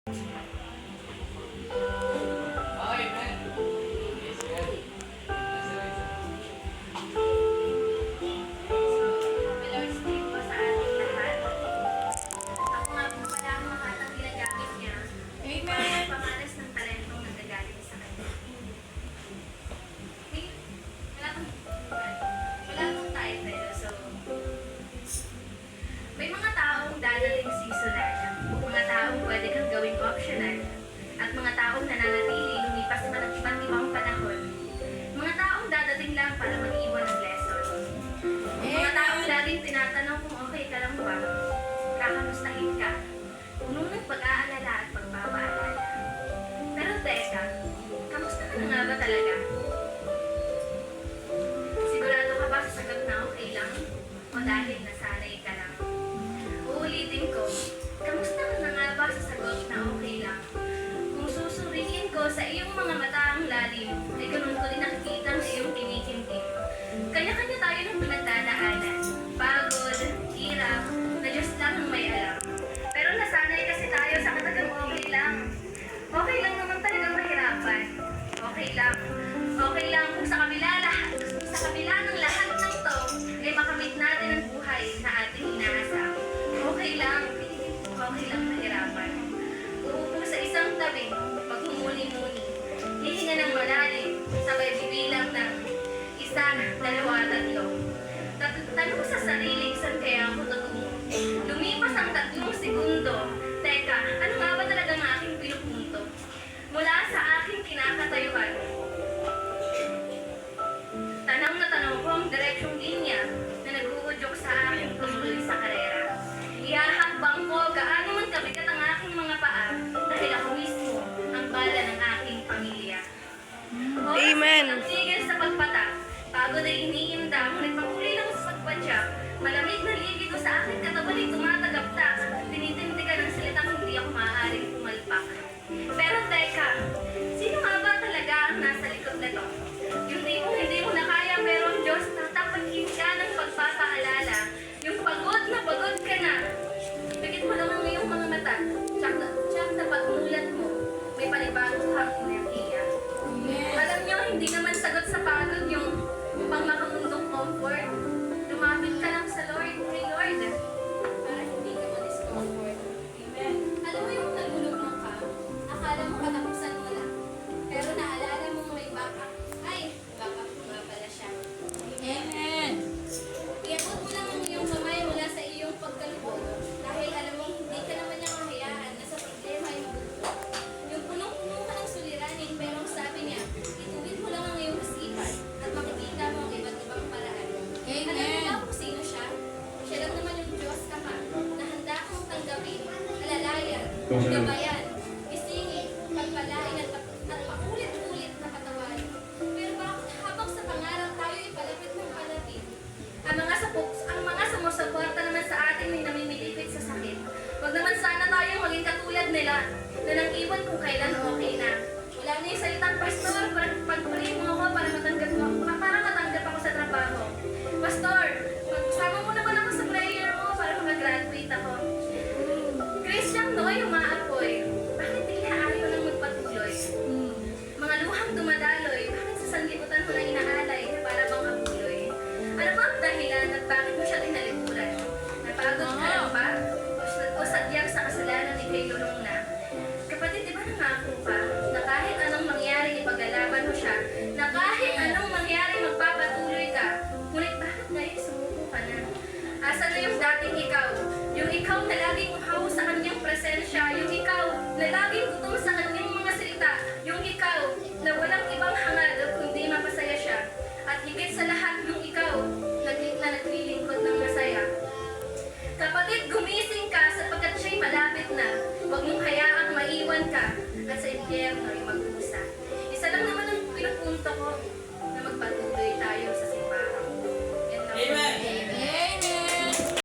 May mga taong dadating seasonal, mga taong pwede kang gawing optional, at mga taong nananatili lumipas man ng iba't ibang panahon. Mga taong dadating lang para mag-iwan ng lesson. Mga taong laging tinatanong kung okay ka lang ba, kakamustahin ka, puno ng pag-aalala at pagpapaalala. Pero teka, kamusta ka na nga ba talaga? Sigurado ka ba sa sagot na okay lang? O dahil nasanay ka lang? Uulitin ko, kamusta ka na nga ba sa sagot na okay lang? Kung susuriin ko sa iyong mga mata ang lalim, ay ganun ko din nakikita ang iyong kinikintim. Kanya-kanya tayo ng pinagdadaanan, pagod, hirap, na Diyos lang ang may alam. Pero nasanay kasi tayo sa katagang okay lang. Okay lang naman talagang mahirapan. Okay lang. Okay lang kung sa kabila ng lahat ng to, ay makamit natin ang buhay na ating inaasam. Okay lang mahirapan. Uupo sa isang tabi, magmumuni-muni, hihinga ng malalim, sabay bibilang ng 1, 2, 3. Tanong sa sarili, saan kaya ako tutungo? Lumipas ang 3 segundo. Teka, ano nga ba talaga ang aking pinupunto? Mula sa aking kinakatayuan, tanaw na tanaw ko ang direksyong linya na nag-uudyok sa aking tumuloy sa karera. Ihahakbang ko gaano man kabigat ang aking mga paa dahil ako mismo ang bala ng aking pamilya. Amen. Oras ang tigil sa pagpatak, pagod ay iniinda, ngunit pag-uli lang sa pagpadyak, malamig na libido sa aking katawan ay tumatagaptak, tinitindigan ng salitang hindi ako maaaring pumalpak. Pero teka, sino nga ba talaga ang nasa likod nito? Yung tipong hindi mo na kaya pero ang Diyos tatapatin ka ng pagpapaalala. Yung pagod ka na. Pikit mo lang ang iyong mga mata. Tsak na pagmulat mo, may panibagong hapong enerhiya. Alam nyo, hindi naman sagot sa pagod yung pang makamundong comfort. Lumapit ka lang sa Lord, kay Lord, para hindi ka ma-discomfort. Amen. Alam mo yung nalulugmok ka, akala mo katapusan mo lang. Pero naalala mo may backup. Ay, backup nga pala siya. Amen. Iabot mo lang ang iyong kamay mula sa iyong pagkalubog. Dahil alam mo, hindi ka naman niyang mahayaan na sa problema ay mabulok. Yung punong-puno ka ng suliranin, pero ang sabi niya, ituwid mo lang ang iyong isipan at makikita mo ang iba't ibang paraan. Amen. Alam mo ba kung sino siya? Siya lang naman yung Diyos Ama na handa kang tanggapin, alalayan, gabayan, isingin, pagpalain at paulit-ulit na katawain. Pero bakit habang sa pangarap tayo ay palapit ng palapit? Ang mga sumusuporta naman sa atin ay namimilipit sa sakit. Huwag naman sana tayong maging katulad nila na nang iwan kung kailan okay na. Wala na yung salitang pastor, pag-pray mo ako para matanggap ako sa trabaho. Pastor, magsama mo naman ako sa prayer mo para mag-graduate ako. Christian Noy, umaapoy. Bakit tila ayaw nang magpatuloy? Mga luhang dumadaloy, bakit sa sanlibutan mo na inaalay para bang abuloy? Ano ba ang dahilan at bakit mo siya tinalikuran? Napagod ka lang ba? O sadyang sa kasalanan ikay lulong na? Kapatid, di ba nangako ka na kahit anong mangyari ipaglalaban mo siya, na kahit anong mangyari magpapatuloy ka, ngunit bakit ngayon sumuko ka na? Asan na yung dating ikaw? Yung ikaw na laging uhaw sa kanyang presensya, yung ikaw na laging gutom sa kanyang mga salita, yung ikaw na walang ibang hangad kundi mapasaya siya, at higit sa lahat yung ikaw na naglilingkod ng masaya. Kapatid, gumising ka sapagkat siya'y malapit na. Huwag mong hayaang maiwan ka.